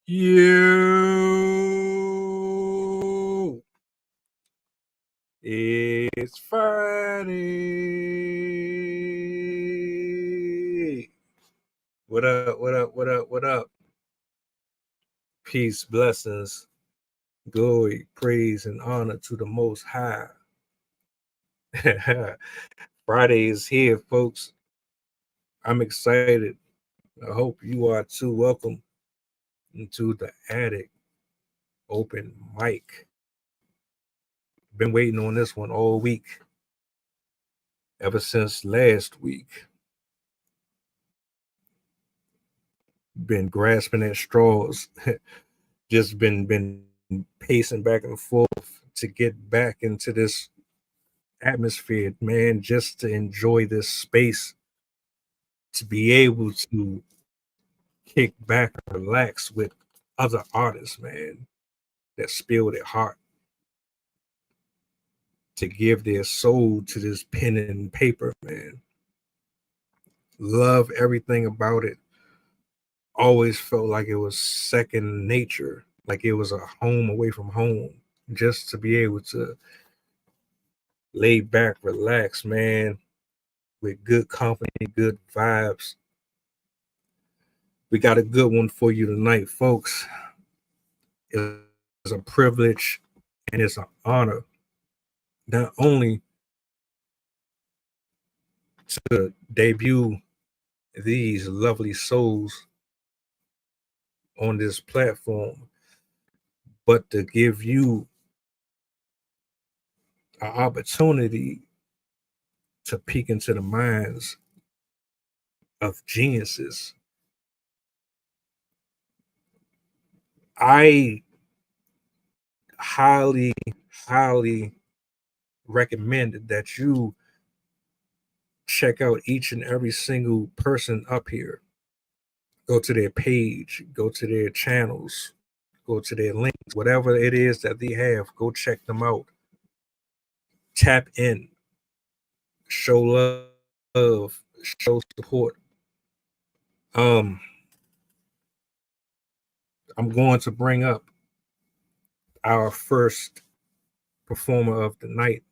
You, it's Friday. What up? What up? What up? What up? Peace, blessings, glory, praise, and honor to the Most High. Friday is here, folks. I'm excited. I hope you are too. Welcome into the attic open mic. Been waiting on this one all week, ever since last week. Been grasping at straws, just been pacing back and forth to get back into this atmosphere, man, just to enjoy this space, to be able to kick back and relax with other artists, man, that spill their heart, to give their soul to this pen and paper, man. Love everything about it. Always felt like it was second nature, like it was a home away from home, just to be able to lay back, relax, man, with good company, good vibes. We got a good one for you tonight, folks. It's a privilege and it's an honor not only to debut these lovely souls on this platform, but to give you an opportunity to peek into the minds of geniuses. I highly, highly recommend that you check out each and every single person up here. Go to their page, go to their channels, go to their links, whatever it is that they have, go check them out. Tap in, show love, show support. Um, I'm going to bring up our first performer of the night.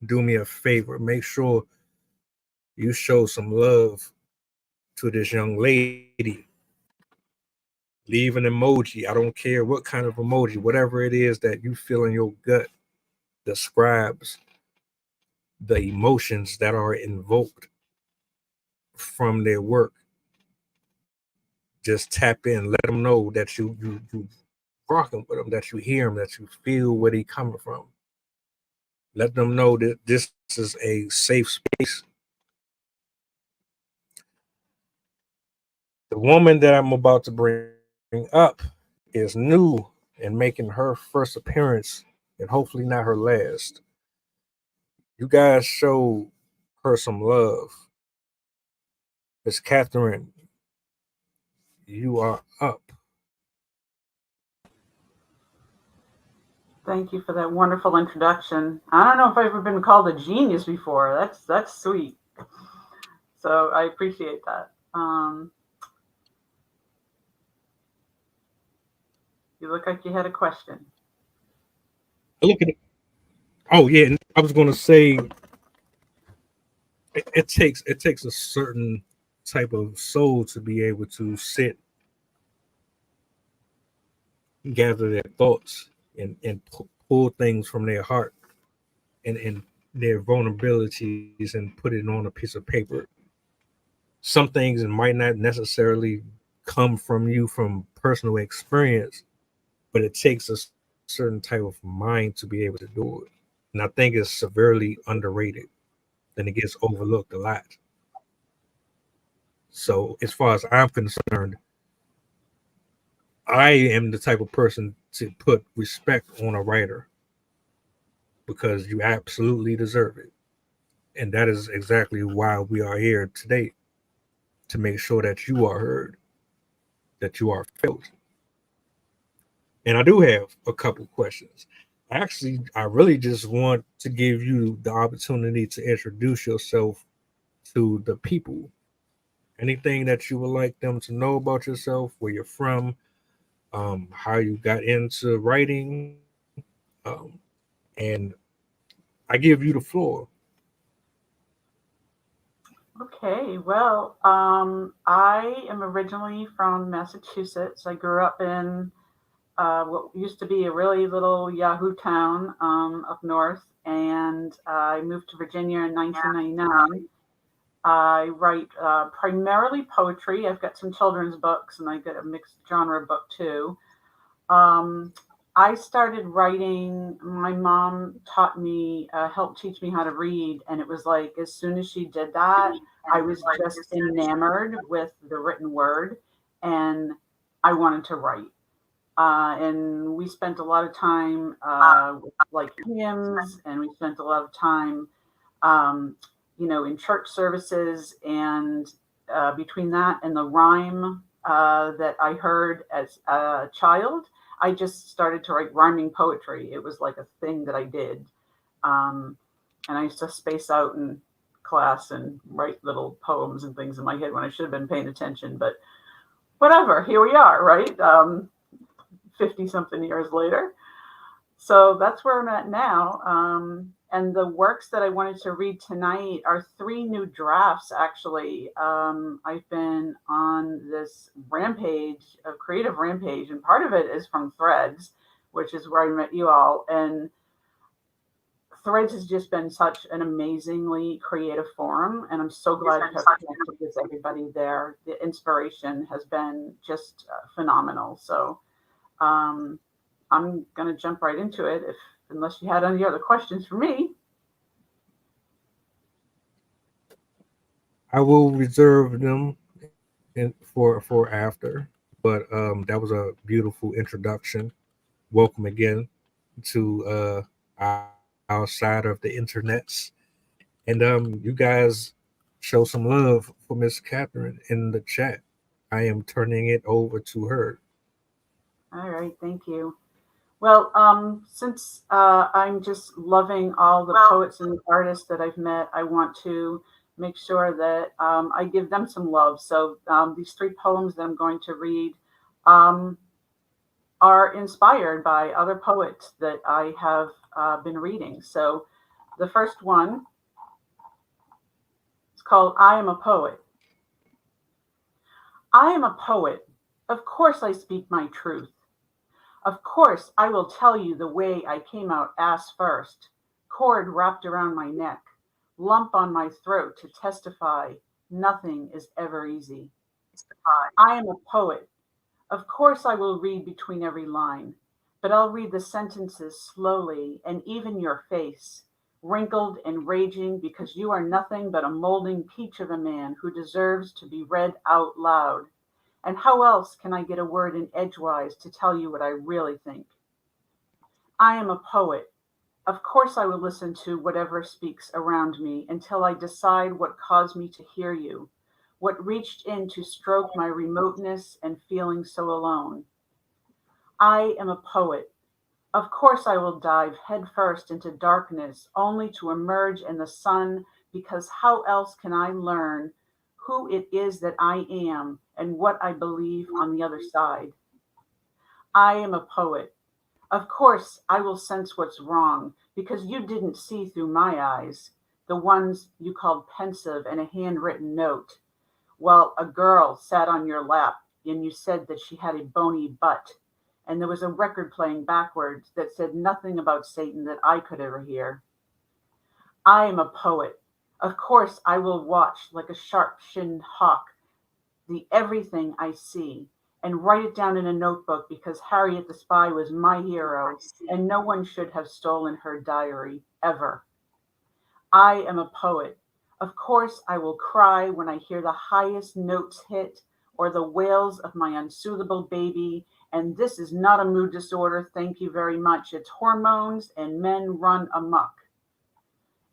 Do me a favor, make sure you show some love to this young lady. Leave an emoji. I don't care what kind of emoji, whatever it is that you feel in your gut describes the emotions that are invoked from their work. Just tap in, let them know that you rocking with them, that you hear them, that you feel where they coming from. Let them know that this is a safe space. The woman that I'm about to bring up is new and making her first appearance, and hopefully not her last. You guys show her some love. Miss Catherine, you are up. Thank you for that wonderful introduction. I don't know if I've ever been called a genius before. That's sweet. So I appreciate that. You look like you had a question. Look at it. Oh yeah, and I was going to say it takes a certain type of soul to be able to sit, gather their thoughts, and pull things from their heart and their vulnerabilities and put it on a piece of paper. Some things might not necessarily come from you from personal experience, but it takes a certain type of mind to be able to do it. And I think it's severely underrated and it gets overlooked a lot. So, as far as I'm concerned, I am the type of person to put respect on a writer because you absolutely deserve it. And that is exactly why we are here today, to make sure that you are heard, that you are felt. And I do have a couple questions. Actually, I really just want to give you the opportunity to introduce yourself to the people. Anything that you would like them to know about yourself, where you're from, how you got into writing, and I give you the floor. Okay, well, I am originally from Massachusetts. I grew up in what used to be a really little Yahoo town up north, and I moved to Virginia in 1999. I write primarily poetry. I've got some children's books, and I got a mixed genre book too. Um, I started writing. My mom taught me, helped teach me how to read, and it was like as soon as she did that, I was just enamored with the written word, and I wanted to write. And we spent a lot of time with like hymns, and we spent a lot of time, um, in church services. And between that and the rhyme that I heard as a child, I just started to write rhyming poetry. It was like a thing that I did. Um, and I used to space out in class and write little poems and things in my head when I should have been paying attention. But whatever, here we are, right? 50 something years later. So that's where I'm at now. And the works that I wanted to read tonight are three new drafts, actually. I've been on this rampage, a creative rampage, and part of it is from Threads, which is where I met you all. And Threads has just been such an amazingly creative forum, and I'm so glad to have connected with everybody there. The inspiration has been just phenomenal. So um, I'm going to jump right into it, if unless you had any other questions for me. I will reserve them for after. But that was a beautiful introduction. Welcome again to our side of the internets. And you guys show some love for Miss Catherine in the chat. I am turning it over to her. All right, thank you. Well, since I'm just loving all the poets and artists that I've met, I want to make sure that I give them some love. So these three poems that I'm going to read um, are inspired by other poets that I have been reading. So the first one is called I Am a Poet. I am a poet. Of course, I speak my truth. Of course, I will tell you the way I came out ass first, cord wrapped around my neck, lump on my throat to testify nothing is ever easy. I am a poet. Of course, I will read between every line, but I'll read the sentences slowly and even your face, wrinkled and raging because you are nothing but a molding peach of a man who deserves to be read out loud. And how else can I get a word in edgewise to tell you what I really think? I am a poet. Of course, I will listen to whatever speaks around me until I decide what caused me to hear you, what reached in to stroke my remoteness and feeling so alone. I am a poet. Of course, I will dive headfirst into darkness only to emerge in the sun because how else can I learn who it is that I am and what I believe on the other side? I am a poet. Of course, I will sense what's wrong because you didn't see through my eyes, the ones you called pensive and a handwritten note, while a girl sat on your lap and you said that she had a bony butt, and there was a record playing backwards that said nothing about Satan that I could ever hear. I am a poet. Of course, I will watch like a sharp shinned hawk the everything I see and write it down in a notebook because Harriet the Spy was my hero and no one should have stolen her diary ever. I am a poet. Of course, I will cry when I hear the highest notes hit or the wails of my unsoothable baby. And this is not a mood disorder, thank you very much. It's hormones and men run amok.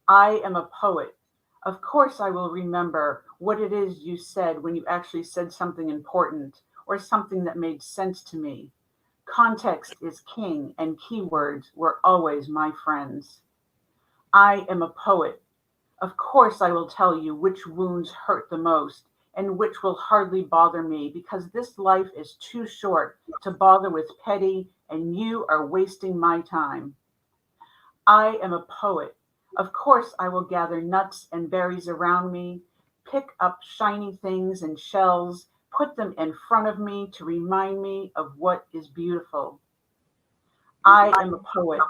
I am a poet. Of course, I will remember what it is you said when you actually said something important or something that made sense to me. Context is king, and keywords were always my friends. I am a poet. Of course, I will tell you which wounds hurt the most, and which will hardly bother me, because this life is too short to bother with petty, and you are wasting my time. I am a poet. Of course, I will gather nuts and berries around me, pick up shiny things and shells, put them in front of me to remind me of what is beautiful. I am a poet.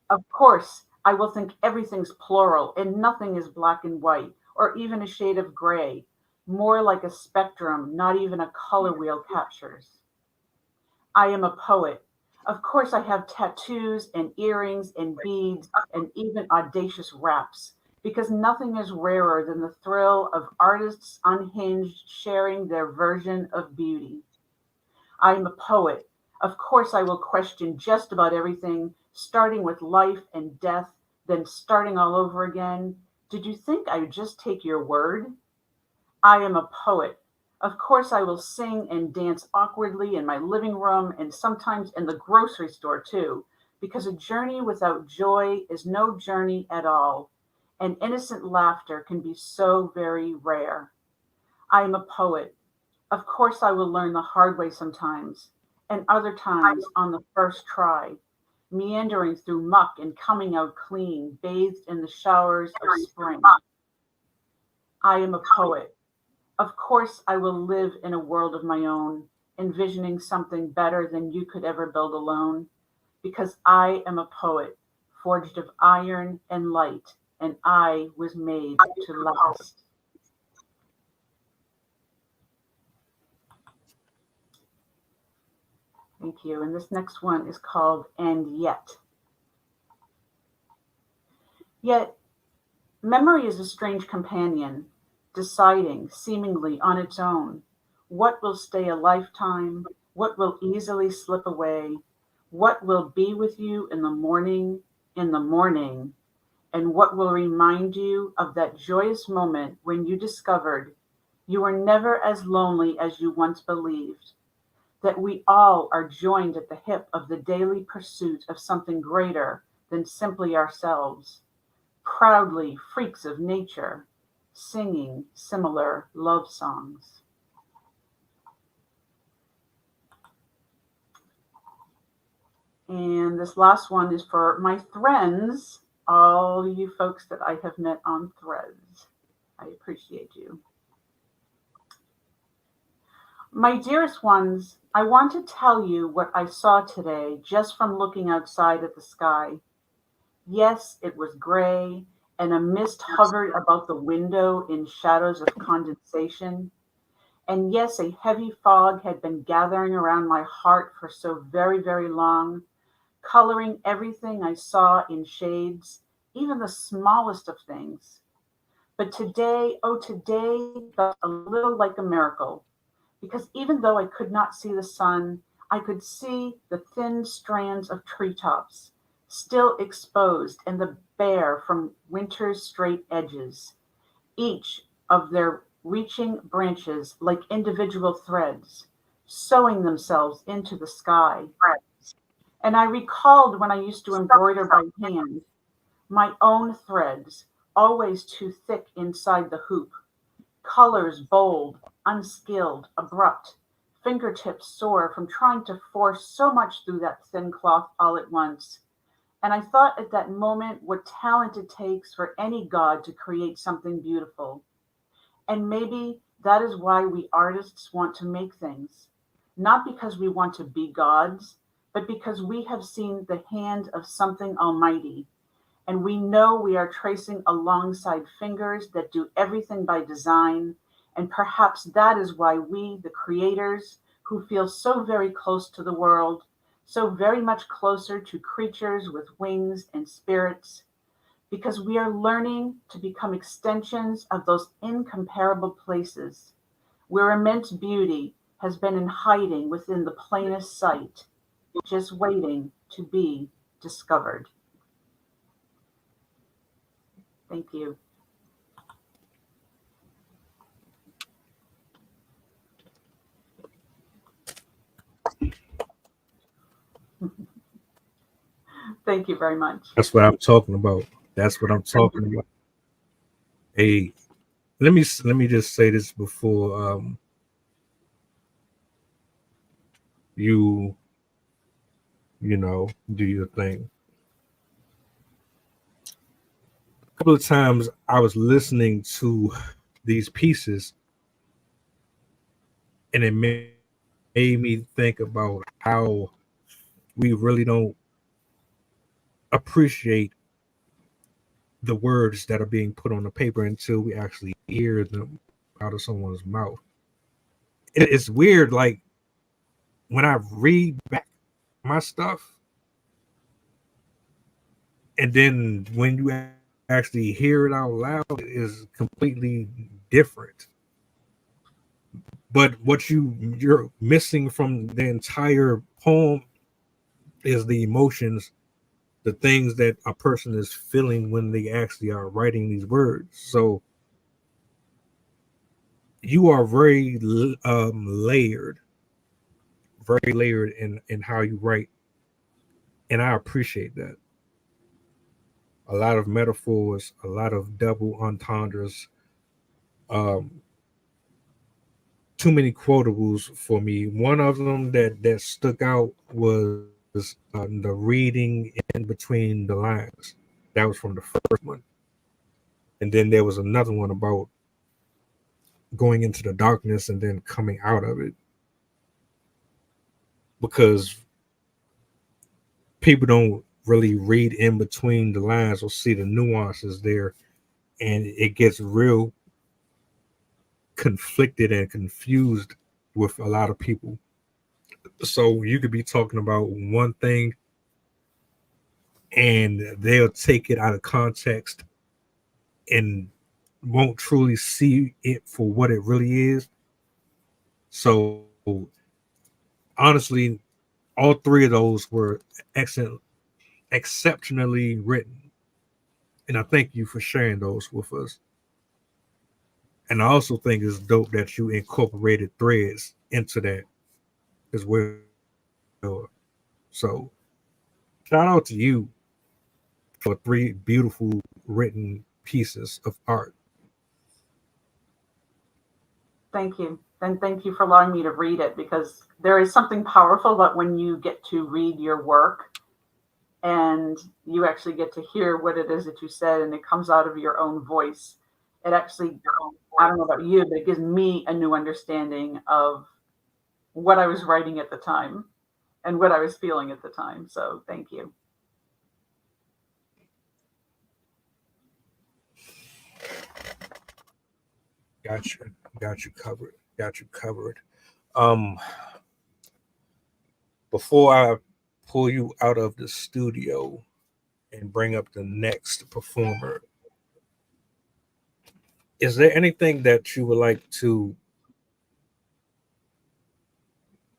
Of course, I will think everything's plural and nothing is black and white or even a shade of gray, more like a spectrum not even a color wheel captures. I am a poet. Of course, I have tattoos and earrings and beads and even audacious raps, because nothing is rarer than the thrill of artists unhinged sharing their version of beauty. I am a poet. Of course, I will question just about everything, starting with life and death, then starting all over again. Did you think I would just take your word? I am a poet. Of course, I will sing and dance awkwardly in my living room and sometimes in the grocery store too, because a journey without joy is no journey at all, and innocent laughter can be so very rare. I am a poet. Of course, I will learn the hard way sometimes, and other times on the first try, meandering through muck and coming out clean, bathed in the showers of spring. I am a poet. Of course, I will live in a world of my own, envisioning something better than you could ever build alone, because I am a poet, forged of iron and light, and I was made to last. Thank you. And this next one is called And Yet. Yet, memory is a strange companion, deciding, seemingly on its own, what will stay a lifetime, what will easily slip away, what will be with you in the morning, and what will remind you of that joyous moment when you discovered you were never as lonely as you once believed, that we all are joined at the hip of the daily pursuit of something greater than simply ourselves, proudly freaks of nature, singing similar love songs. And this last one is for my friends, all you folks that I have met on Threads. I appreciate you. My dearest ones, I want to tell you what I saw today just from looking outside at the sky. Yes, it was gray, and a mist hovered about the window in shadows of condensation. And yes, a heavy fog had been gathering around my heart for so very, very long, coloring everything I saw in shades, even the smallest of things. But today, oh, today felt a little like a miracle, because even though I could not see the sun, I could see the thin strands of treetops, still exposed and the bare from winter's straight edges, each of their reaching branches like individual threads, sewing themselves into the sky. And I recalled when I used to embroider by hand, my own threads, always too thick inside the hoop, colors bold, unskilled, abrupt, fingertips sore from trying to force so much through that thin cloth all at once. And I thought at that moment what talent it takes for any god to create something beautiful. And maybe that is why we artists want to make things. Not because we want to be gods, but because we have seen the hand of something almighty. And we know we are tracing alongside fingers that do everything by design. And perhaps that is why we, the creators, who feel so very close to the world, so very much closer to creatures with wings and spirits, because we are learning to become extensions of those incomparable places where immense beauty has been in hiding within the plainest sight, just waiting to be discovered. Thank you. Thank you very much. That's what I'm talking about. That's what I'm talking about. A let me just say this before you do your thing. A couple of times I was listening to these pieces, and it made me think about how we really don't appreciate the words that are being put on the paper until we actually hear them out of someone's mouth. It's weird, like when I read back my stuff, and then when you actually hear it out loud, it is completely different. But what you're missing from the entire poem is the emotions, the things that a person is feeling when they actually are writing these words. So you are very layered, very layered in how you write, and I appreciate that. A lot of metaphors, a lot of double entendres, um, too many quotables for me. One of them that stuck out was the reading in between the lines. That was from the first one, and then there was another one about going into the darkness and then coming out of it, because people don't really read in between the lines or see the nuances there, and it gets real conflicted and confused with a lot of people. So you could be talking about one thing and they'll take it out of context and won't truly see it for what it really is. So honestly, all three of those were excellent, exceptionally written, and I thank you for sharing those with us. And I also think it's dope that you incorporated threads into that as well. So shout out to you for three beautiful written pieces of art. Thank you. And thank you for allowing me to read it, because there is something powerful that when you get to read your work and you actually get to hear what it is that you said and it comes out of your own voice. It actually, I don't know about you, but it gives me a new understanding of what I was writing at the time and what I was feeling at the time. So thank you. Got you, got you covered, got you covered. Um, Before I pull you out of the studio and bring up the next performer, is there anything that you would like to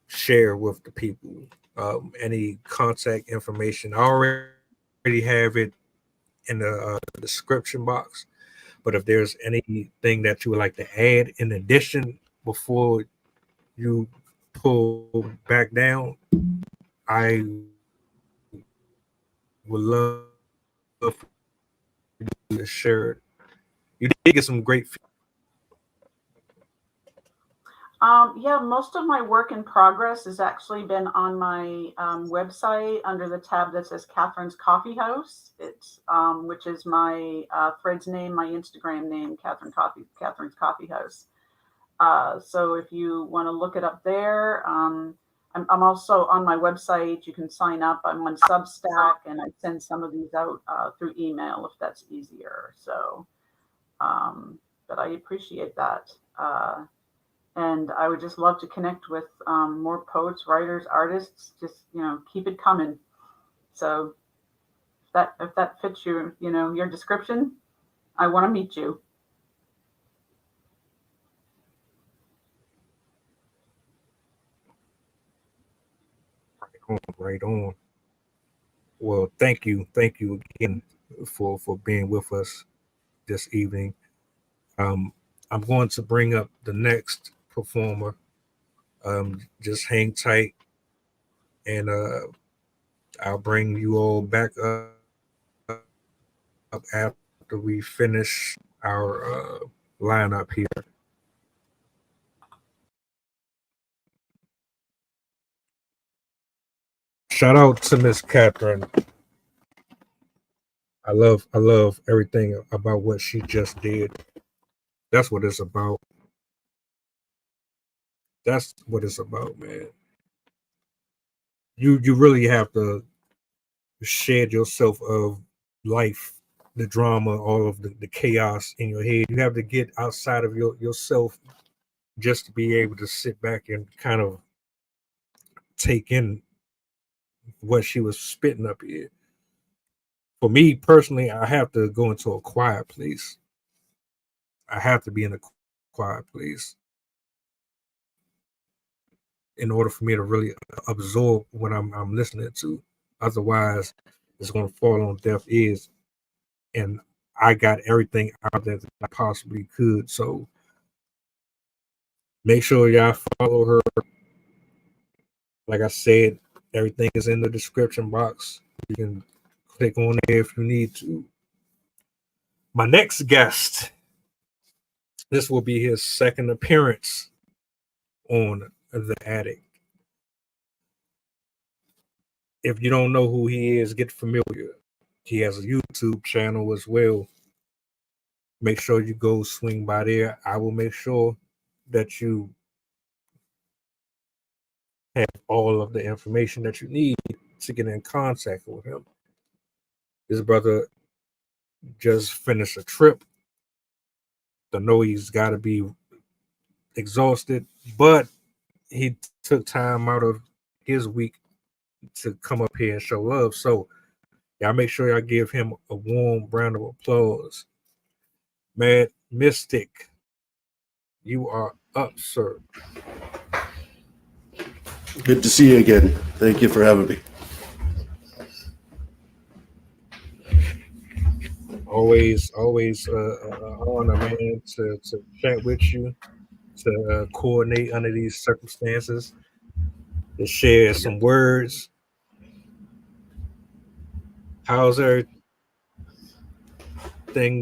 share with the people? Any contact information? I already have it in the description box, but if there's anything that you would like to add in addition before you pull back down, I would love for you to share it. You did get some great feedback. Yeah, most of my work in progress has actually been on my website under the tab that says Catherine's Coffee House. It's which is my Threads name, my Instagram name, Catherine's Coffee House. So if you want to look it up there, I'm also on my website. You can sign up. I'm on Substack, and I send some of these out through email if that's easier. So, but I appreciate that. And I would just love to connect with more poets, writers, artists. Just keep it coming. So if that fits your description, I want to meet you. Right on. Well, thank you again for being with us this evening. Um, I'm going to bring up the next performer. Just hang tight, and I'll bring you all back up after we finish our last performer. lineup here. Shout out to Miss Catherine. I love everything about what she just did. That's what it's about. That's what it's about, man. You really have to shed yourself of life, the drama, all of the chaos in your head. You have to get outside of yourself just to be able to sit back and kind of take in what she was spitting up here. For me personally, I have to go into a quiet place. I have to be in a quiet place in order for me to really absorb what I'm listening to. Otherwise, it's going to fall on deaf ears. And I got everything out there that I possibly could. So make sure y'all follow her. Like I said, everything is in the description box. You can click on there if you need to. My next guest, this will be his second appearance on The Attic. If you don't know who he is, get familiar. He has a YouTube channel as well. Make sure you go swing by there. I will make sure that you have all of the information that you need to get in contact with him. His brother just finished a trip. I know he's got to be exhausted, but he took time out of his week to come up here and show love. So y'all make sure y'all give him a warm round of applause. Man, Mystic, you are up, sir. Good to see you again. Thank you for having me. Always honor, man, to chat with you, to coordinate under these circumstances, to share some words. How's everything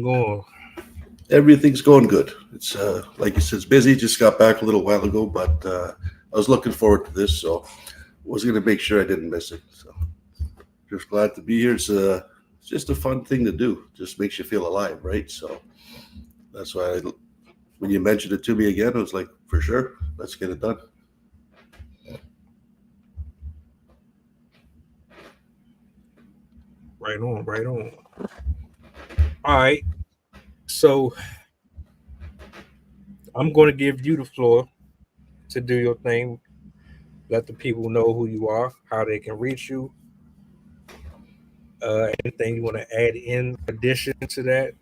going? Everything's going good. It's like you said, it's busy. Just got back a little while ago, but I was looking forward to this, so was going to make sure I didn't miss it. So just glad to be here. It's just a fun thing to do. Just makes you feel alive, right? So that's why when you mentioned it to me again, I was like, for sure, let's get it done. Right on, right on. All right, so I'm going to give you the floor to do your thing. Let the people know who you are, how they can reach you. Anything you want to add in addition to that,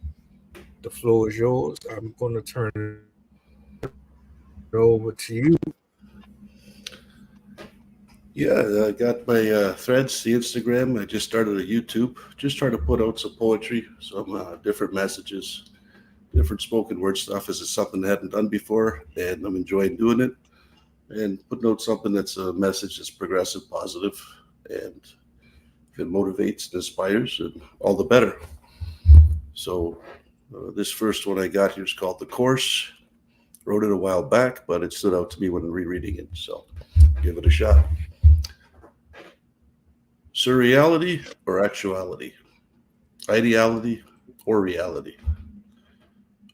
the floor is yours. I'm going to turn it over to you. Yeah, I got my threads, the Instagram. I just started a YouTube. Just trying to put out some poetry, some different messages, different spoken word stuff. This is something I hadn't done before, and I'm enjoying doing it. And putting out something that's a message that's progressive, positive, and if it motivates and inspires, and all the better. So this first one I got here is called The Course. Wrote it a while back, but it stood out to me when rereading it. So give it a shot. Surreality or actuality? Ideality or reality?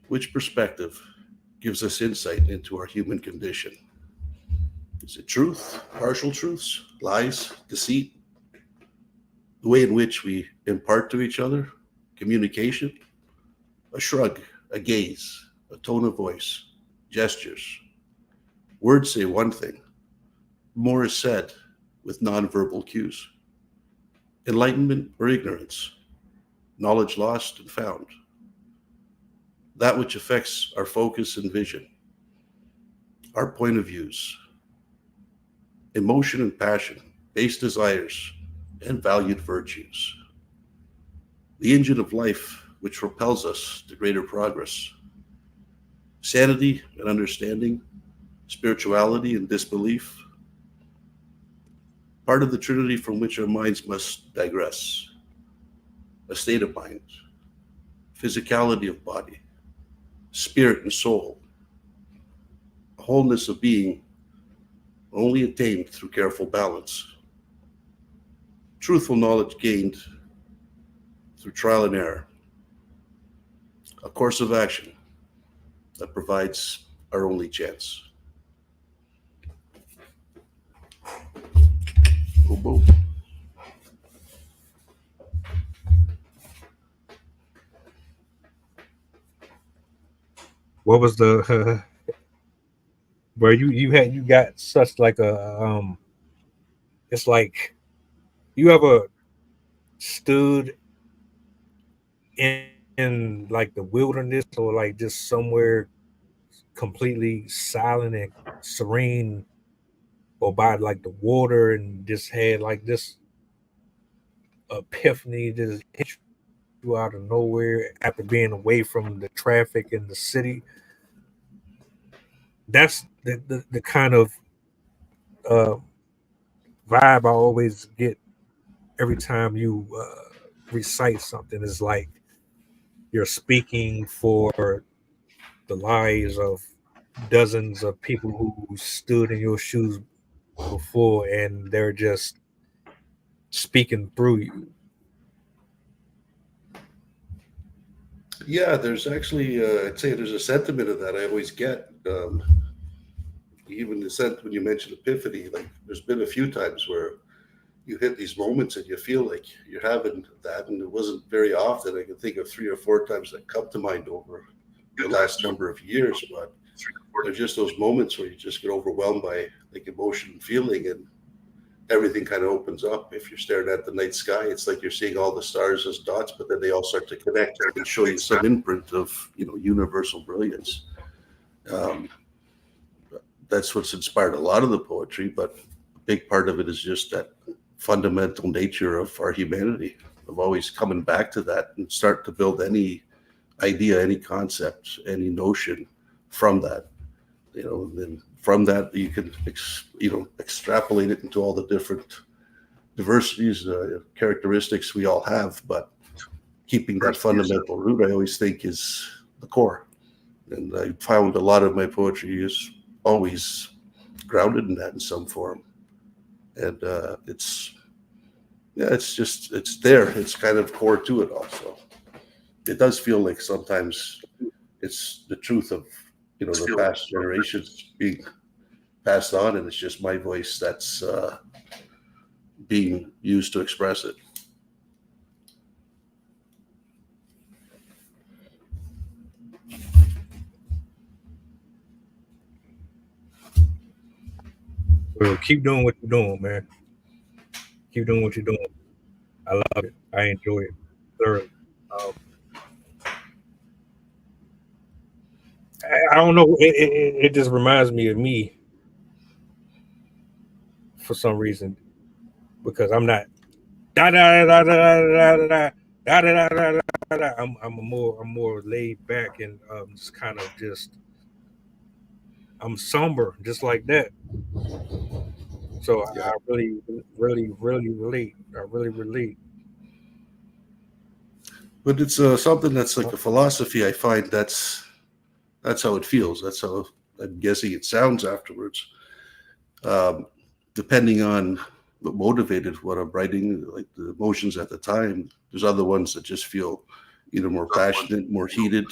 Which perspective gives us insight into our human condition? Is it truth, partial truths, lies, deceit, the way in which we impart to each other, communication, a shrug, a gaze, a tone of voice, gestures? Words say one thing, more is said with nonverbal cues. Enlightenment or ignorance, knowledge lost and found, that which affects our focus and vision, our point of views, emotion and passion, base desires, and valued virtues. The engine of life which propels us to greater progress. Sanity and understanding, spirituality and disbelief, part of the trinity from which our minds must digress. A state of mind, physicality of body, spirit and soul, wholeness of being only attained through careful balance, truthful knowledge gained through trial and error, a course of action that provides our only chance. Boom, boom. What was the where you got such like a it's like you ever stood in like the wilderness or like just somewhere completely silent and serene or by like the water and just had like this epiphany just hit you out of nowhere after being away from the traffic in the city. That's the kind of uh, vibe I always get every time you recite something. Is like you're speaking for the lives of dozens of people who stood in your shoes before, and they're just speaking through you. Yeah, there's actually, I'd say there's a sentiment of that I always get. Even the sense when you mentioned epiphany, like there's been a few times where you hit these moments and you feel like you're having that, and it wasn't very often. I can think of 3 or 4 times that come to mind over the last number of years, but they're just those moments where you just get overwhelmed by like emotion and feeling, and everything kind of opens up. If you're staring at the night sky, it's like you're seeing all the stars as dots, but then they all start to connect and show you some imprint of universal brilliance. Um, that's what's inspired a lot of the poetry, but a big part of it is just that fundamental nature of our humanity, of always coming back to that and start to build any idea, any concept, any notion from that. Then from that you can extrapolate it into all the different diversities, characteristics we all have, but keeping that fundamental root, I always think, is the core. And I found a lot of my poetry is always grounded in that in some form. And it's there. It's kind of core to it also. It does feel like sometimes it's the truth of the past generations being passed on, and it's just my voice that's being used to express it. Well, keep doing what you're doing, man. Keep doing what you're doing. I love it. I enjoy it thoroughly. Um, I don't know. It just reminds me of me for some reason because I'm not da da da da da da da da da da da da da. I'm more laid back and just kind of just I'm somber just like that. So Yeah. I really relate. I really relate. But it's something that's like a philosophy. I find that's how it feels. That's how I'm guessing it sounds afterwards. Um, Depending on what motivated what I'm writing, like the emotions at the time. There's other ones that just feel either more passionate, more heated,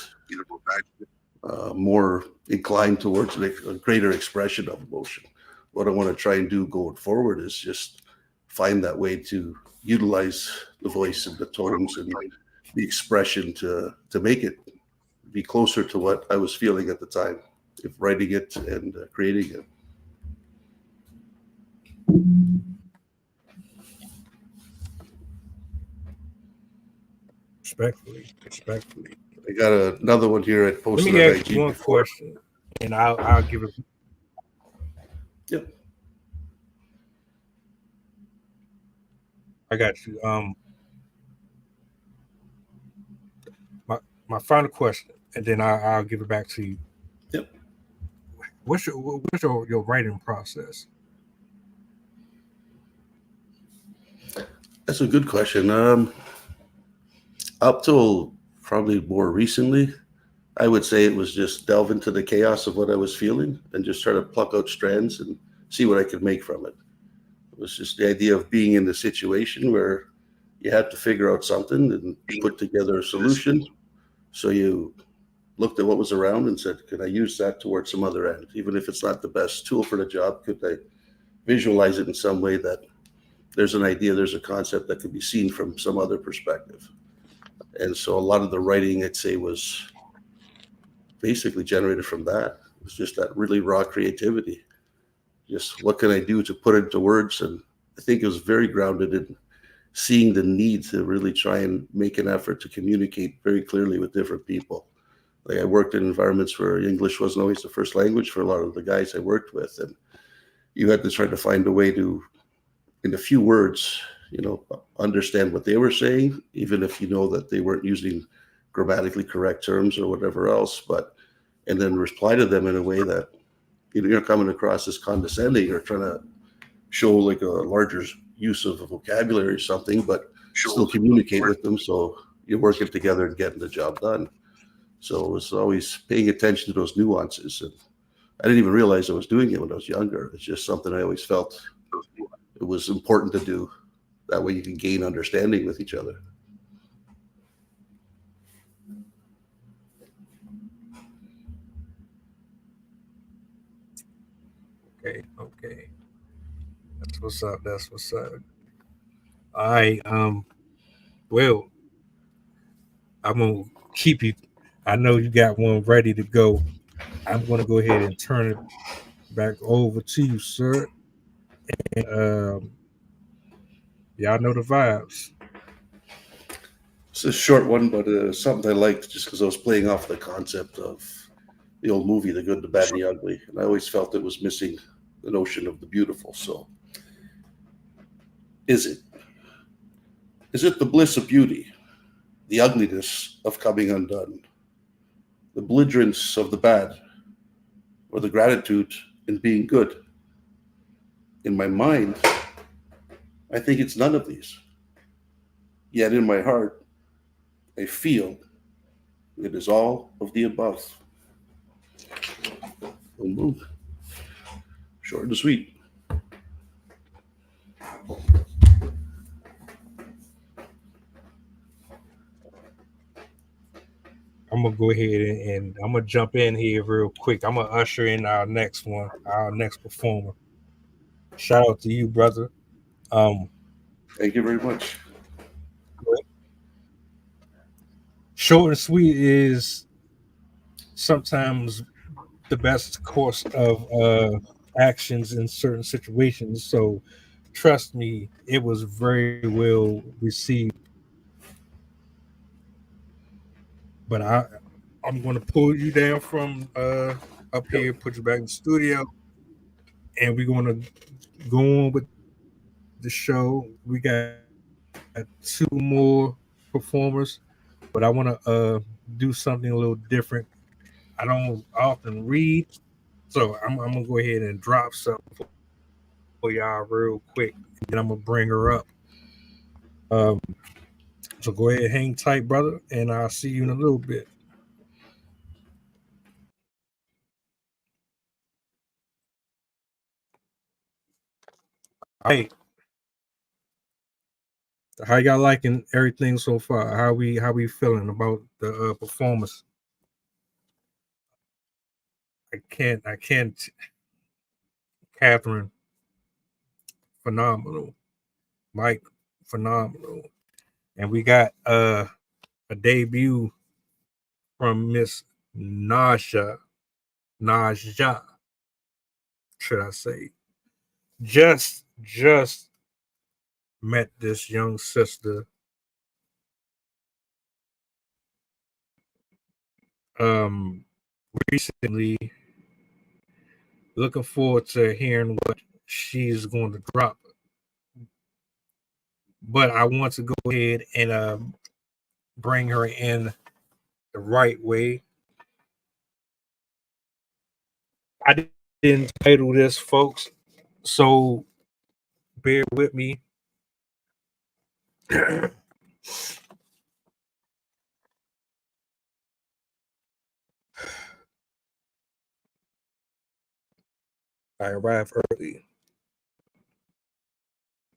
more inclined towards a greater expression of emotion. What I want to try and do going forward is just find that way to utilize the voice and the tones and the expression to make it be closer to what I was feeling at the time, if writing it and creating it. Respectfully, respectfully. I got another one here I Let posted me on ask you IG one before. question, and I'll give it. Yep. I got you. My final question, and then I'll give it back to you. Yep. What's your writing process? That's a good question. Up till probably more recently, I would say it was just delve into the chaos of what I was feeling and just try to pluck out strands and see what I could make from it. It was just the idea of being in the situation where you had to figure out something and put together a solution. So you looked at what was around and said, could I use that towards some other end? Even if it's not the best tool for the job, could I visualize it in some way that there's an idea, there's a concept that could be seen from some other perspective? And so a lot of the writing, I'd say, was basically generated from that. It was just that really raw creativity. Just what can I do to put into words? And I think it was very grounded in seeing the need to really try and make an effort to communicate very clearly with different people. Like, I worked in environments where English wasn't always the first language for a lot of the guys I worked with, and you had to try to find a way to, in a few words, understand what they were saying, even if you know that they weren't using grammatically correct terms or whatever else, and then reply to them in a way that you're coming across as condescending or trying to show like a larger use of a vocabulary or something, but still communicate with them so you're working together and getting the job done. So it was always paying attention to those nuances. And I didn't even realize I was doing it when I was younger. It's just something I always felt it was important to do. That way you can gain understanding with each other. Okay. That's what's up. That's what's up. All right. Well, I'm gonna keep you. I know you got one ready to go. I'm gonna go ahead and turn it back over to you, sir. And, y'all know the vibes. It's a short one, but something I liked just because I was playing off the concept of the old movie, The Good, the Bad, and the Ugly. And I always felt it was missing the notion of the beautiful. So, is it? Is it the bliss of beauty, the ugliness of coming undone, the belligerence of the bad, or the gratitude in being good? In my mind, I think it's none of these. Yet in my heart, I feel it is all of the above. Boom, boom. Short and sweet. I'm gonna go ahead and I'm gonna jump in here real quick. I'm gonna usher in our next one, our next performer. Shout out to you, brother. Um, Thank you very much. Short and sweet is sometimes the best course of actions in certain situations. So trust me, it was very well received. But I'm gonna pull you down from up Yep. here, put you back in the studio, and we're gonna go on with the show. We got two more performers, but I want to do something a little different. I don't often read, so I'm gonna go ahead and drop something for y'all real quick, and then I'm gonna bring her up. Um, so go ahead, hang tight, brother, and I'll see you in a little bit. Hey, how y'all liking everything so far? How we feeling about the performance? I can't. Catherine, phenomenal. Mike, phenomenal. And we got a debut from Miss Naja, should I say. Just met this young sister um recently. Looking forward to hearing what she's going to drop. But I want to go ahead and bring her in the right way. I didn't title this, folks, so bear with me. I arrive early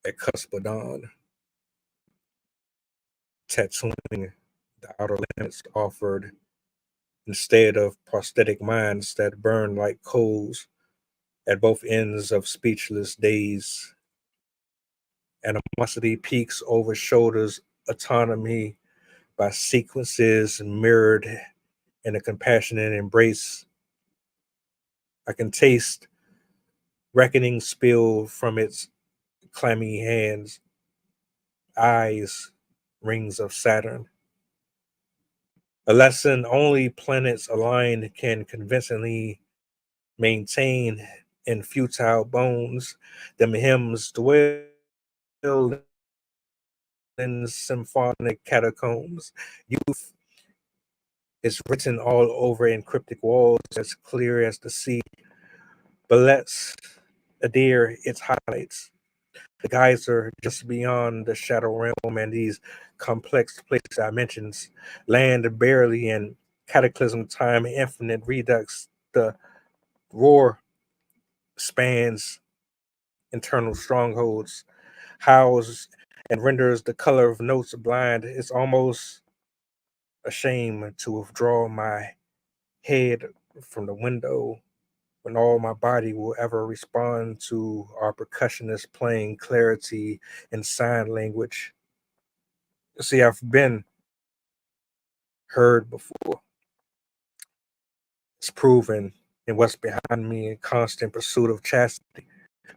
at cusp of dawn, tattooing the outer limits offered instead of prosthetic minds that burn like coals at both ends of speechless days. Animosity peaks over shoulders, autonomy by sequences mirrored in a compassionate embrace. I can taste reckoning spill from its clammy hands, eyes, rings of Saturn. A lesson only planets aligned can convincingly maintain in futile bones. Them hymns dwell in symphonic catacombs. Youth is written all over in cryptic walls as clear as the sea, but let's adhere its highlights. The geyser just beyond the shadow realm and these complex place dimensions, land barely in cataclysm time, infinite redux. The roar spans internal strongholds, howls and renders the color of notes blind. It's almost a shame to withdraw my head from the window when all my body will ever respond to our percussionist playing clarity in sign language. See, I've been heard before. It's proven in what's behind me in constant pursuit of chastity.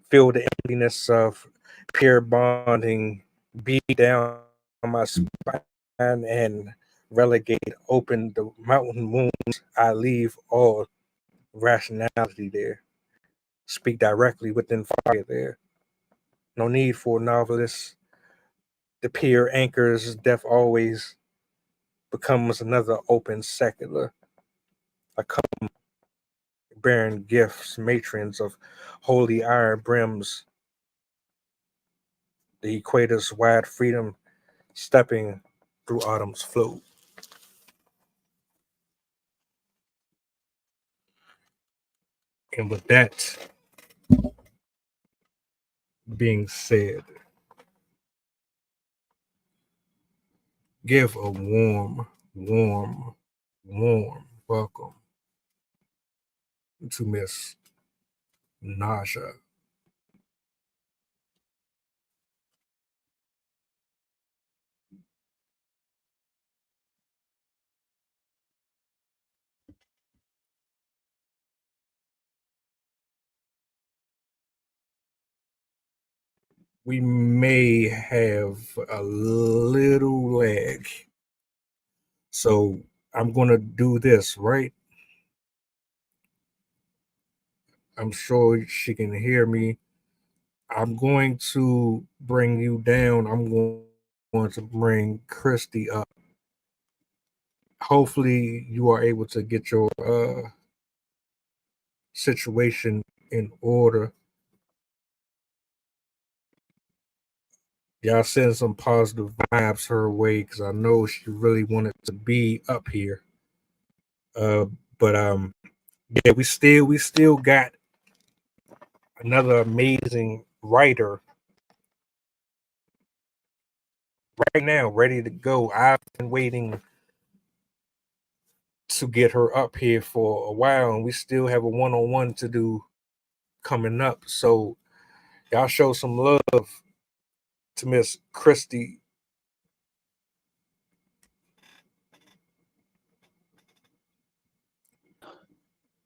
Feel the emptiness of peer bonding beat down my spine and relegate open the mountain wounds. I leave all rationality there. Speak directly within fire there. No need for novelists. The peer anchors death always becomes another open secular. I come bearing gifts, matrons of holy iron brims, the equator's wide freedom, stepping through autumn's flow. And with that being said, give a warm welcome to Miss Naja. We may have a little lag. So I'm going to do this, right? I'm sure she can hear me. I'm going to bring you down. I'm going to bring Christy up. Hopefully, you are able to get your situation in order. Y'all send some positive vibes her way because I know she really wanted to be up here. But yeah, we still got another amazing writer right now, ready to go. I've been waiting to get her up here for a while, and we still have a one-on-one to do coming up. So y'all show some love to Miss Christy.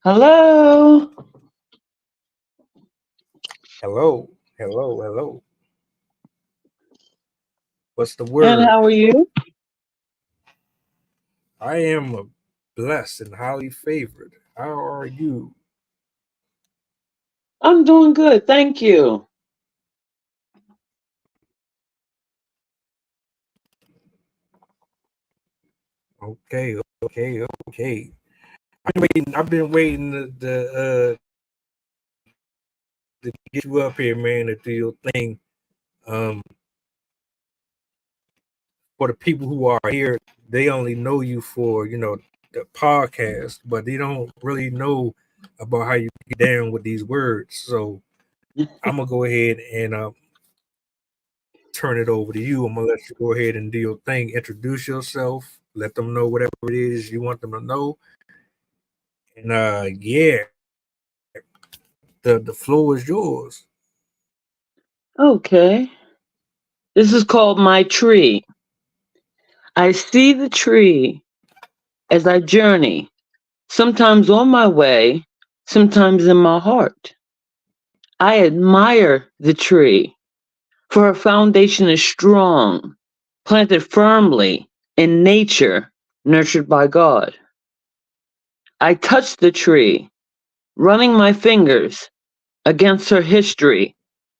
Hello. Hello, hello, hello. What's the And word? how are you? I am blessed and highly favored. How are you? I'm doing good. Thank you. Okay, okay. I've been waiting to get you up here, man, to do your thing. Um, for the people who are here, they only know you for the podcast, but they don't really know about how you get down with these words. So I'm gonna go ahead and turn it over to you. I'm gonna let you go ahead and do your thing. Introduce yourself. Let them know whatever it is you want them to know. And yeah, the floor is yours. Okay. This is called My Tree. I see the tree as I journey, sometimes on my way, sometimes in my heart. I admire the tree, for her foundation is strong, planted firmly in nature, nurtured by God. I touch the tree, running my fingers against her history,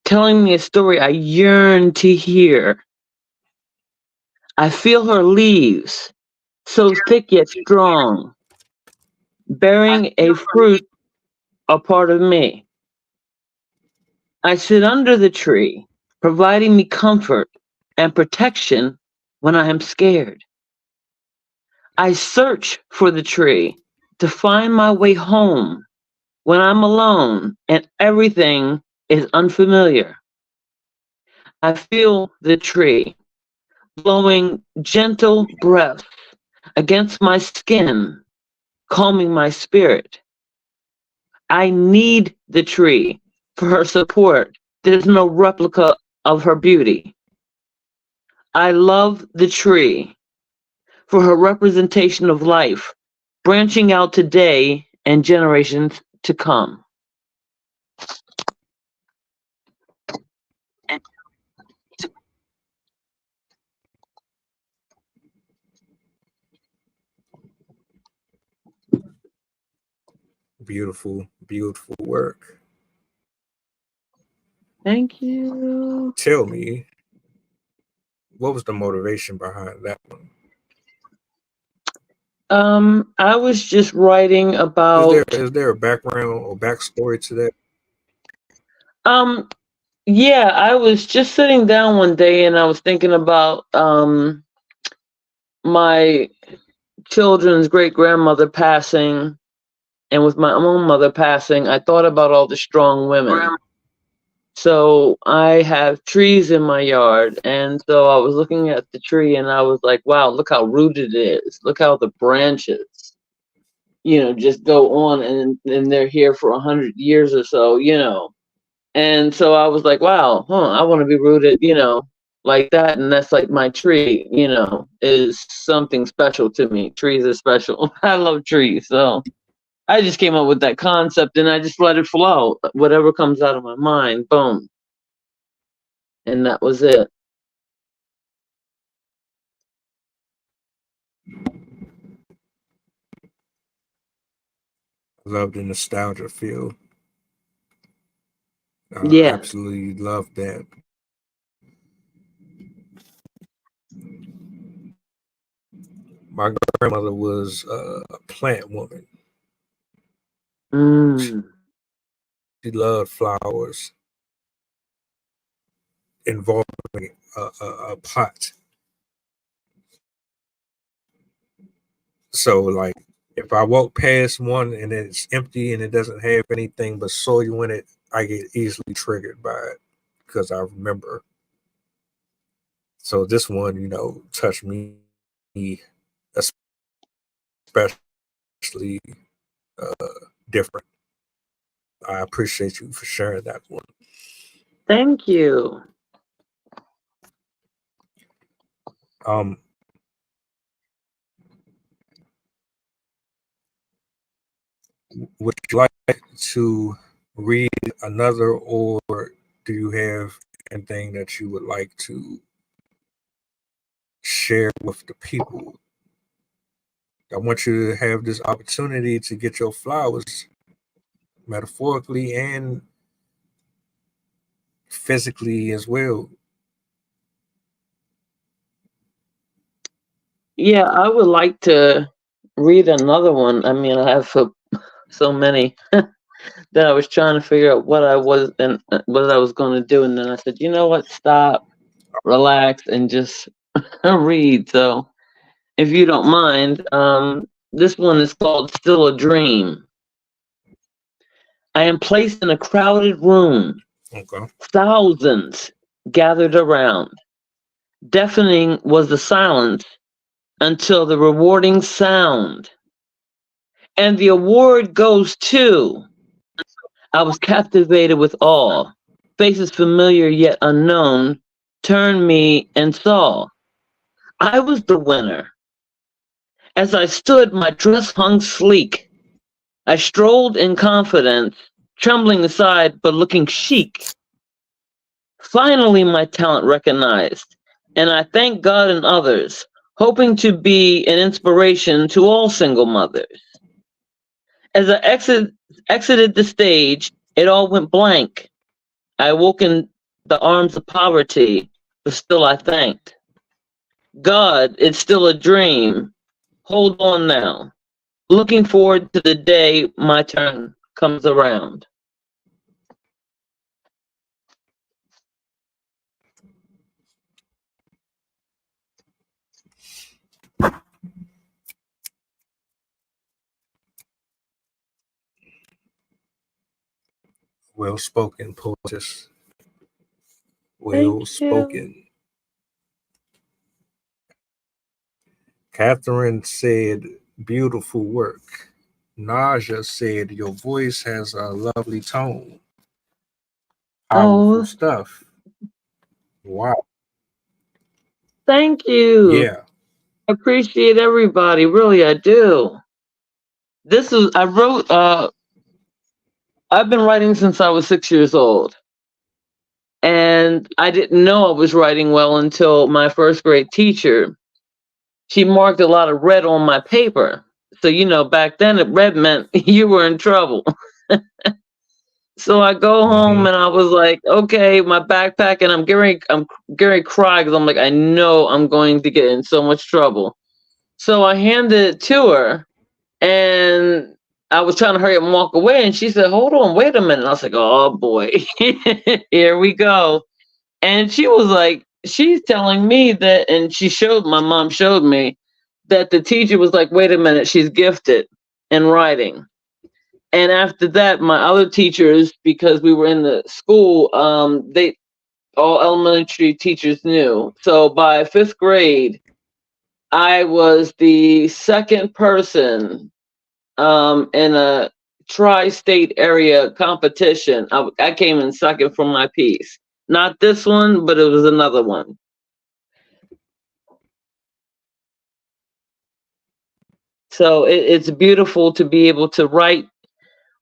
telling me a story I yearn to hear. I feel her leaves, so thick yet strong, bearing a fruit, a part of me. I sit under the tree, providing me comfort and protection when I am scared. I search for the tree to find my way home when I'm alone and everything is unfamiliar. I feel the tree blowing gentle breaths against my skin, calming my spirit. I need the tree for her support. There's no replica of her beauty. I love the tree for her representation of life, branching out today and generations to come. Beautiful, beautiful work. Thank you. Tell me, what was the motivation behind that one? I was just writing about Is there a background or backstory to that? um yeah, I was just sitting down one day and I was thinking about my children's great grandmother passing, and with my own mother passing, I thought about all the strong women. So I have trees in my yard, and so I was looking at the tree and I was like, wow, look how rooted it is. Look how the branches, just go on, and they're here for 100 years or so, And so I was like, wow, I want to be rooted, like that. And that's like my tree, is something special to me. Trees are special. I love trees. So I just came up with that concept and I just let it flow. Whatever comes out of my mind, boom. And that was it. Love the nostalgia feel. Yeah. Absolutely love that. My grandmother was a plant woman. Mm. She loved flowers involving a pot. So, like, if I walk past one and it's empty and it doesn't have anything but soil in it, I get easily triggered by it because I remember. So this one, touched me especially different. I appreciate you for sharing that one. Thank you. Um, would you like to read another, or do you have anything that you would like to share with the people? I want you to have this opportunity to get your flowers metaphorically and physically as well. Yeah, I would like to read another one. I mean, I have so many that I was trying to figure out what I was and what I was going to do, and then I said, you know what, stop, relax, and just read. So, if you don't mind, this one is called "Still a Dream." I am placed in a crowded room. Okay. Thousands gathered around. Deafening was the silence until the rewarding sound. And the award goes to. I was captivated with awe. Faces familiar yet unknown turned me and saw. I was the winner. As I stood, my dress hung sleek. I strolled in confidence, trembling aside but looking chic. Finally, my talent recognized, and I thank God and others, hoping to be an inspiration to all single mothers. As I exited the stage, it all went blank. I woke in the arms of poverty, but still I thanked. God, it's still a dream. Hold on now. Looking forward to the day my turn comes around. Well spoken, poetess. Thank Well you. spoken. Catherine said, beautiful work. Naja said, your voice has a lovely tone. Powerful Oh, stuff. Wow. thank you. Yeah. I appreciate everybody. Really, I do. I've been writing since I was 6 years old. And I didn't know I was writing well until my first grade teacher. She marked a lot of red on my paper. So, back then, red meant you were in trouble. So I go home and I was like, okay, my backpack, and I'm getting ready to cry because I'm like, I know I'm going to get in so much trouble. So I handed it to her, and I was trying to hurry up and walk away, and she said, hold on, wait a minute. And I was like, oh boy, here we go. And she was like, she's telling me that, and my mom showed me that the teacher was like, wait a minute, she's gifted in writing. And after that, my other teachers, because we were in the school, all elementary teachers knew. So by fifth grade, I was the second person in a tri-state area competition. I came in second from my piece. Not this one, but it was another one. So it's beautiful to be able to write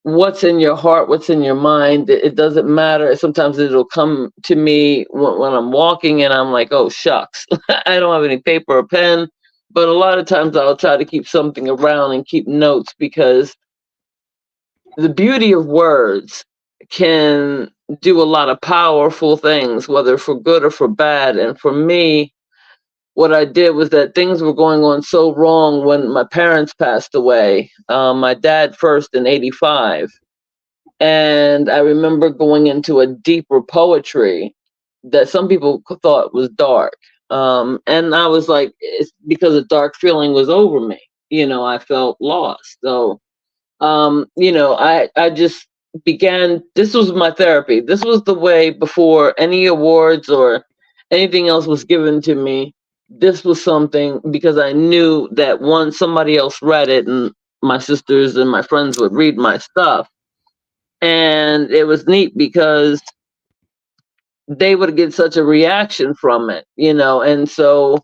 what's in your heart, what's in your mind. It doesn't matter. Sometimes it'll come to me when I'm walking and I'm like, oh, shucks, I don't have any paper or pen. But a lot of times I'll try to keep something around and keep notes, because the beauty of words can do a lot of powerful things, whether for good or for bad. And for me, what I did was that things were going on so wrong when my parents passed away. My dad first in '85. And I remember going into a deeper poetry that some people thought was dark. And I was like, it's because a dark feeling was over me. I felt lost. So, I just began, this was my therapy. This was the way before any awards or anything else was given to me. This was something, because I knew that once somebody else read it, and my sisters and my friends would read my stuff, and it was neat because they would get such a reaction from it, and so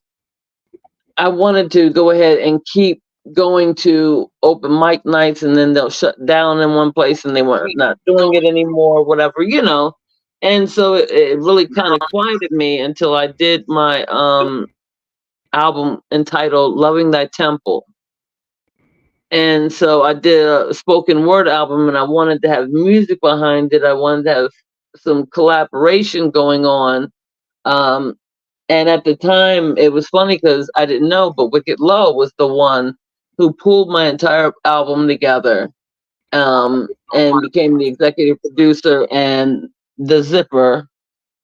I wanted to go ahead and keep going to open mic nights, and then they'll shut down in one place and they were not doing it anymore, whatever, and so it really kind of quieted me until I did my album entitled Loving Thy Temple. And so I did a spoken word album, and I wanted to have music behind it. I wanted to have some collaboration going on. And at the time, it was funny because I didn't know, but Wicked Low was the one who pulled my entire album together, and became the executive producer. And the Zipper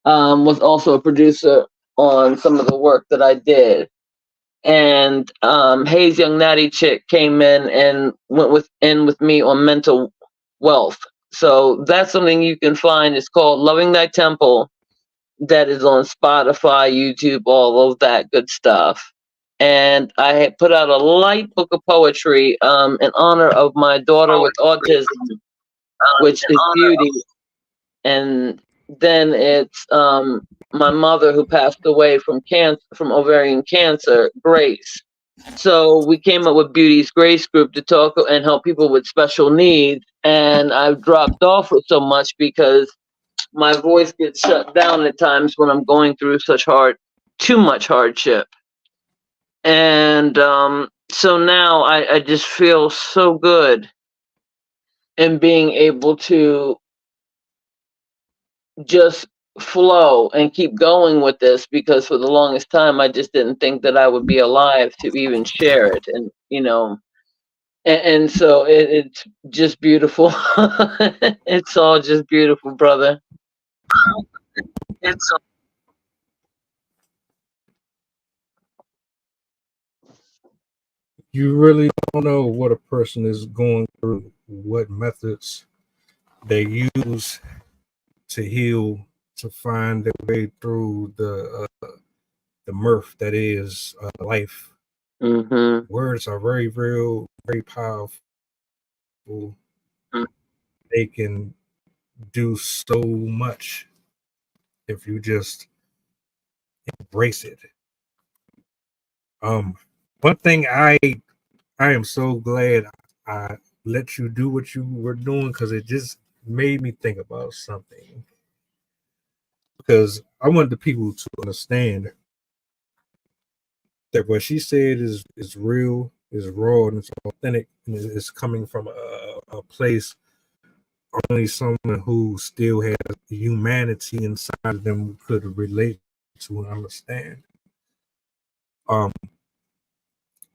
was also a producer on some of the work that I did. And Hayes Young Natty Chick came in and went with me on mental wealth. So that's something you can find. It's called Loving Thy Temple. That is on Spotify, YouTube, all of that good stuff. And I had put out a light book of poetry in honor of my daughter with autism, which is Beauty. And then it's my mother who passed away from ovarian cancer, Grace. So we came up with Beauty's Grace Group to talk and help people with special needs. And I've dropped off with so much because my voice gets shut down at times when I'm going through too much hardship. And so now I just feel so good in being able to just flow and keep going with this, because for the longest time I just didn't think that I would be alive to even share it. And and so it's just beautiful. It's all just beautiful, brother. It's You really don't know what a person is going through, what methods they use to heal, to find their way through the mirth that is life. Mm-hmm. Words are very real, very powerful. They can do so much if you just embrace it. One thing I am so glad I let you do what you were doing, because it just made me think about something. Because I want the people to understand that what she said is real, is raw, and it's authentic, and it's coming from a place only someone who still has humanity inside of them could relate to and understand.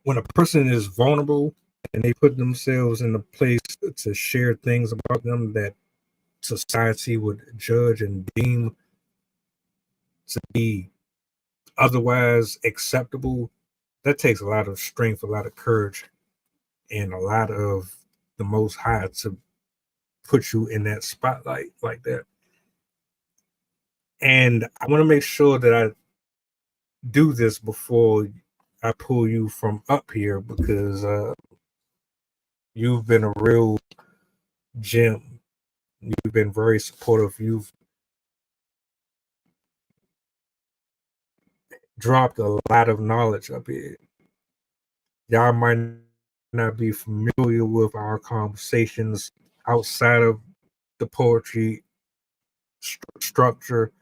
When a person is vulnerable and they put themselves in a place to share things about them that society would judge and deem to be otherwise acceptable, that takes a lot of strength, a lot of courage, and a lot of the Most High to put you in that spotlight like that. And I want to make sure that I do this before I pull you from up here, because you've been a real gem. You've been very supportive. You've dropped a lot of knowledge up here. Y'all might not be familiar with our conversations outside of the poetry structure,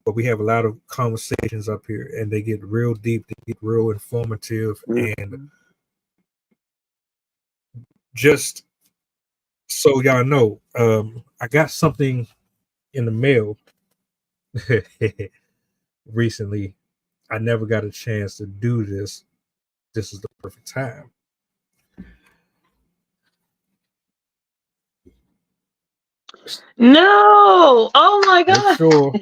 but we have a lot of conversations up here, and they get real deep, they get real informative. Mm-hmm. And just so y'all know, I got something in the mail recently. I never got a chance to do this. This is the perfect time. No! Oh my God! Make sure.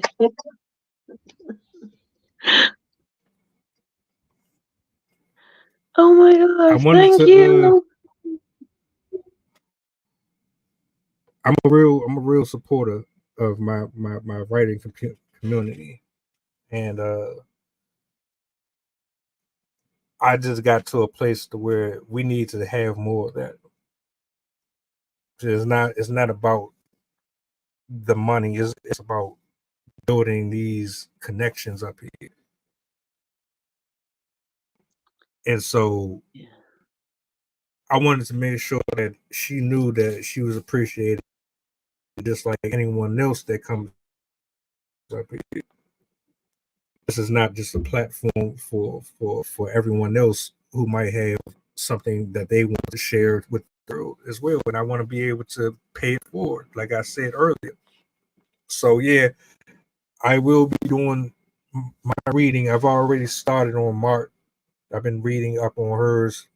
Oh my I gosh! wanted Thank to. you. I'm a real supporter of my writing community, and I just got to a place to where we need to have more of that. It's not about the money. It's about building these connections up here. And so I wanted to make sure that she knew that she was appreciated, just like anyone else that comes up here. This is not just a platform for everyone else who might have something that they want to share with the world as well. And I want to be able to pay it forward, like I said earlier. So yeah, I will be doing my reading. I've already started on Mark. I've been reading up on hers.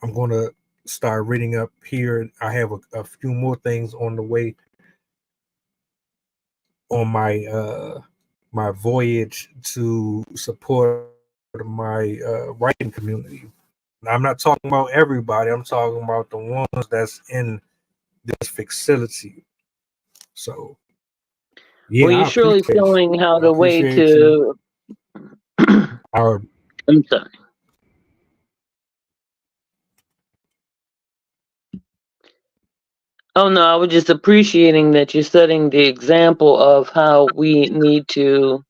I'm going to start reading up here. I have a few more things on the way on my voyage to support my writing community. Now, I'm not talking about everybody. I'm talking about the ones that's in this facility. So yeah, Well, you're I surely appreciate you. showing how I the way appreciate you. to. Our I'm sorry. Oh no, I was just appreciating that you're setting the example of how we need to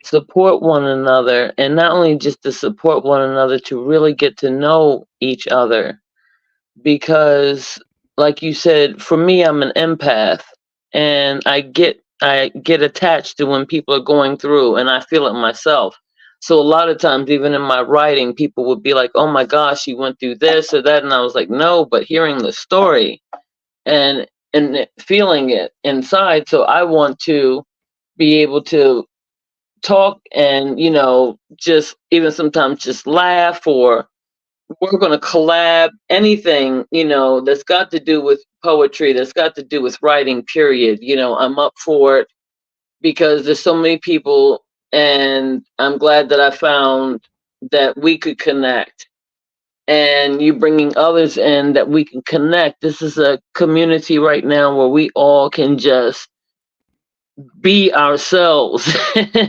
support one another, and not only just to support one another, to really get to know each other. Because, like you said, for me, I'm an empath, and I get attached to when people are going through, and I feel it myself. So a lot of times, even in my writing, people would be like, "Oh my gosh, you went through this or that," and I was like, "No," but hearing the story and feeling it inside, so I want to be able to talk and just even sometimes just laugh, or we're going to collab anything that's got to do with poetry, that's got to do with writing, period. I'm up for it because there's so many people, and I'm glad that I found that we could connect, and you bringing others in that we can connect. This is a community right now where we all can just be ourselves.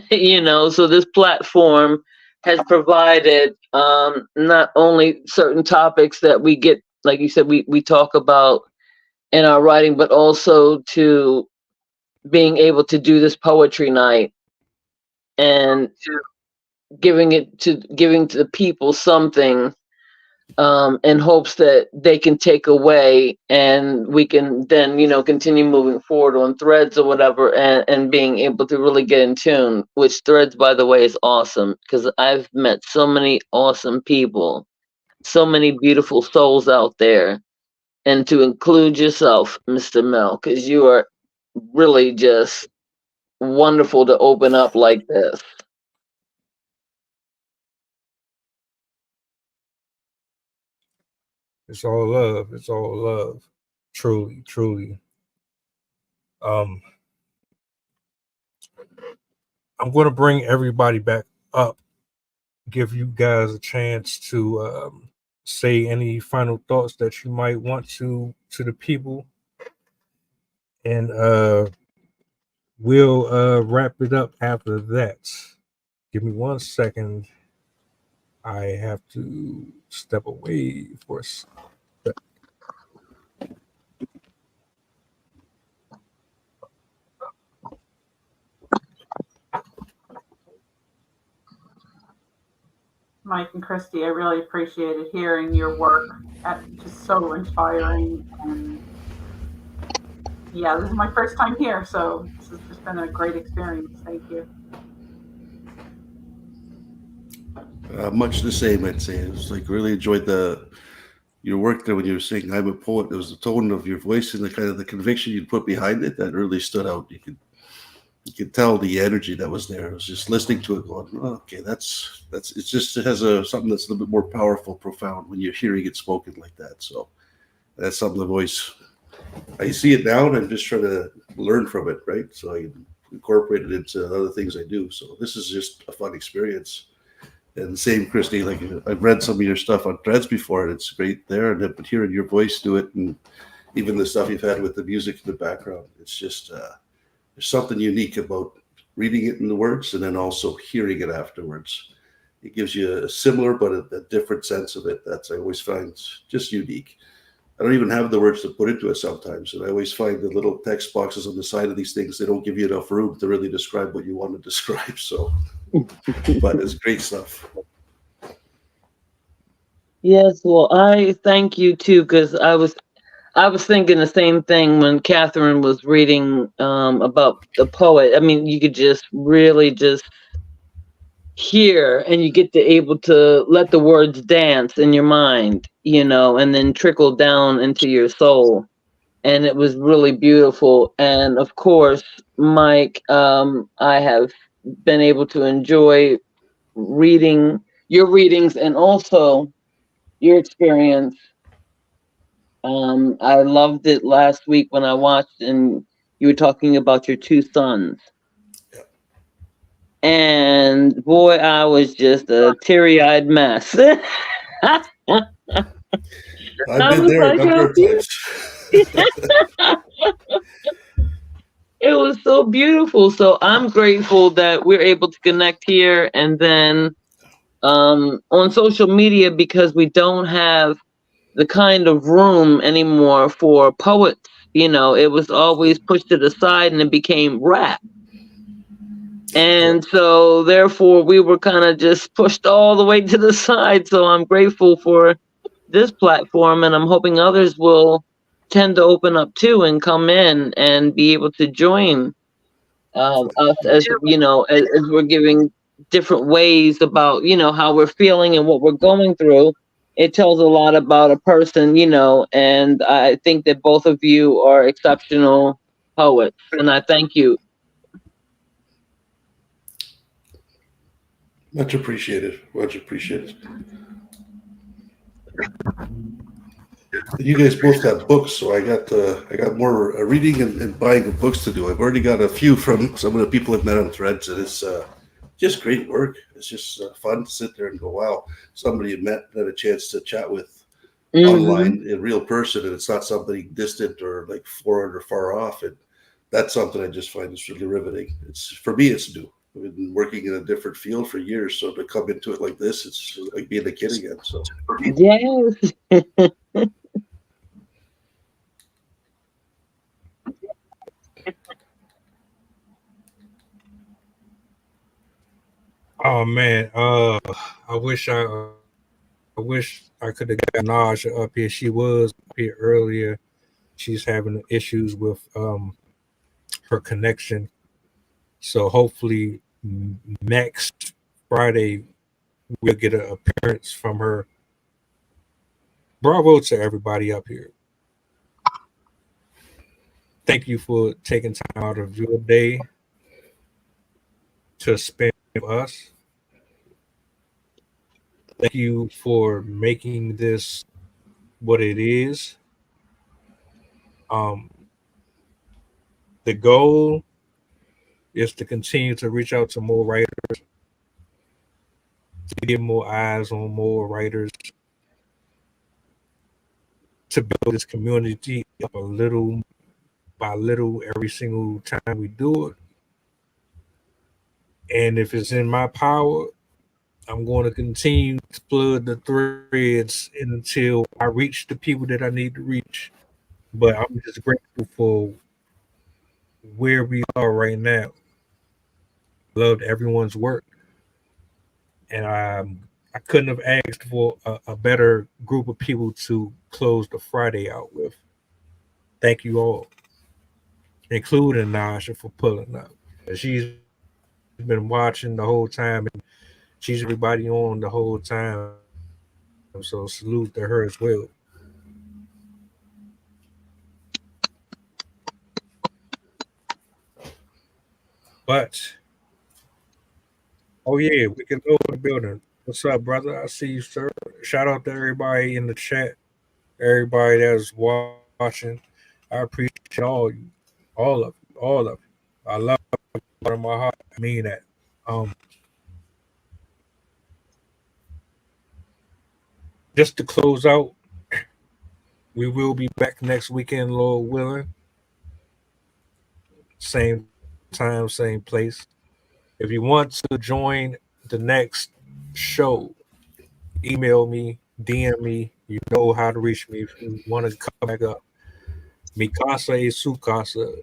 So this platform has provided not only certain topics that we get, like you said, we talk about in our writing, but also to being able to do this poetry night and giving to the people something, in hopes that they can take away, and we can then continue moving forward on Threads or whatever, and being able to really get in tune, which Threads, by the way, is awesome because I've met so many awesome people, so many beautiful souls out there, and to include yourself, Mr. Mel, because you are really just wonderful to open up like this. it's all love. It's all love. Truly, truly. Um, I'm going to bring everybody back up, give you guys a chance to say any final thoughts that you might want to the people, and we'll wrap it up after that. Give me 1 second. I have to step away for a second. Mike and Christy, I really appreciated hearing your work. Just so inspiring. And yeah, this is my first time here, so this has just been a great experience. Thank you. Much the same, I'd say. It was like really enjoyed your work there when you were saying "I'm a poet." It was the tone of your voice and the kind of the conviction you put behind it that really stood out. You could tell the energy that was there. I was just listening to it, going, oh, "Okay, that's it has something that's a little bit more powerful, profound when you're hearing it spoken like that." So that's something I see it now, and I'm just trying to learn from it, right? So I can incorporate it into other things I do. So this is just a fun experience. And same, Christy, like I've read some of your stuff on Threads before, and it's great there. And but hearing your voice do it, and even the stuff you've had with the music in the background, it's just there's something unique about reading it in the words and then also hearing it afterwards. It gives you a similar but a different sense of it. That's I always find just unique. I don't even have the words to put into it sometimes, and I always find the little text boxes on the side of these things, they don't give you enough room to really describe what you want to describe. So, but it's great stuff. Yes, well, I thank you too, because I was thinking the same thing when Catherine was reading about the poet. I mean, you could just really just hear, and you get to able to let the words dance in your mind, and then trickle down into your soul. And it was really beautiful. And of course, Mike, I have been able to enjoy reading your readings and also your experience. I loved it last week when I watched, and you were talking about your two sons. And boy, I was just a teary-eyed mess. I've I been was there a like, number how of times. it was so beautiful. So I'm grateful that we're able to connect here and then on social media, because we don't have the kind of room anymore for poets. You know, it was always pushed to the side and it became rap. And so therefore we were kind of just pushed all the way to the side. So I'm grateful for this platform, and I'm hoping others will tend to open up too and come in and be able to join us, as you know, as we're giving different ways about, you know, how we're feeling and what we're going through. It tells a lot about a person, you know, and I think that both of you are exceptional poets, and I thank you. Much appreciated. Much appreciated. You guys both got books, so I got more reading and buying of books to do. I've already got a few from some of the people I've met on Threads, and it's just great work. It's just fun to sit there and go, wow, somebody you met, had a chance to chat with Hmm. online in real person, and it's not somebody distant or like foreign or far off. And that's something I just find is really riveting. It's for me, it's new. I've been working in a different field for years, so to come into it like this, it's like being a kid again. So Yes. Oh man, I wish I wish I could have got Naja up here. She was up here earlier. She's having issues with her connection. So hopefully next Friday we'll get an appearance from her. Bravo to everybody up here. Thank you for taking time out of your day to spend with us. Thank you for making this what it is. Um, the goal is to continue to reach out to more writers, to get more eyes on more writers, to build this community up a little by little every single time we do it. And if it's in my power, I'm going to continue to flood the threads until I reach the people that I need to reach. But I'm just grateful for where we are right now. Loved everyone's work, and I couldn't have asked for a better group of people to close the Friday out with. Thank you all, including Nasha for pulling up. She's been watching the whole time, and she's everybody on the whole time. So salute to her as well. But oh yeah, we can go to the building. What's up, brother? I see you, sir. Shout out to everybody in the chat, everybody that's watching. I appreciate all of you, all of you. I love you out of my heart. I mean that. Um, just to close out, we will be back next weekend, Lord willing. Same time, same place. If you want to join the next show, email me, DM me. You know how to reach me if you want to come back up. Mikasa is Sukasa.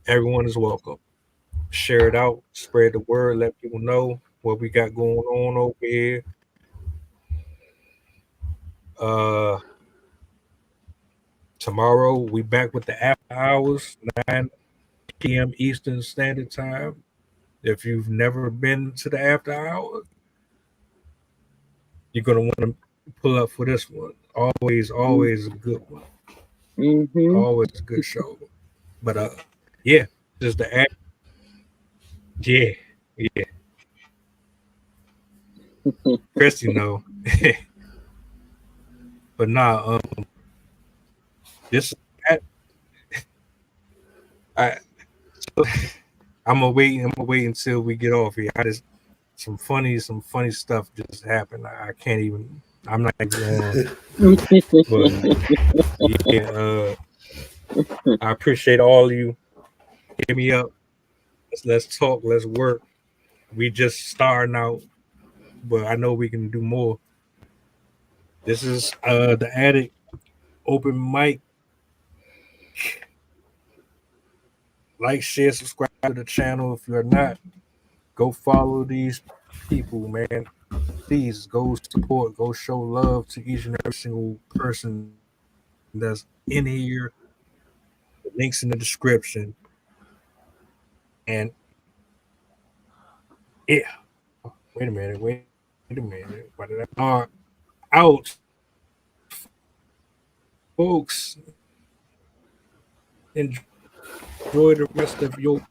Everyone is welcome. Share it out, spread the word, let people know what we got going on over here. Uh, Tomorrow we back with the after hours, 9 p.m. Eastern Standard Time. If you've never been to the after hour, you're gonna want to pull up for this one. Always, always a good one. Hmm. Always a good show. But yeah, just the act. Yeah, yeah. Chris, you know. But nah, this I I'm gonna wait until we get off here. I just some funny stuff just happened. I can't even I'm not going, but yeah, I appreciate all of you. Hit me up. Let's talk. Let's work. We just starting out, but I know we can do more. This is the Addict open mic. Like, share, subscribe to the channel. If you're not, go follow these people, man. Please go support, go show love to each and every single person that's in here. The links in the description. And yeah, wait a minute, wait a minute. What did I are out, folks? Enjoy the rest of your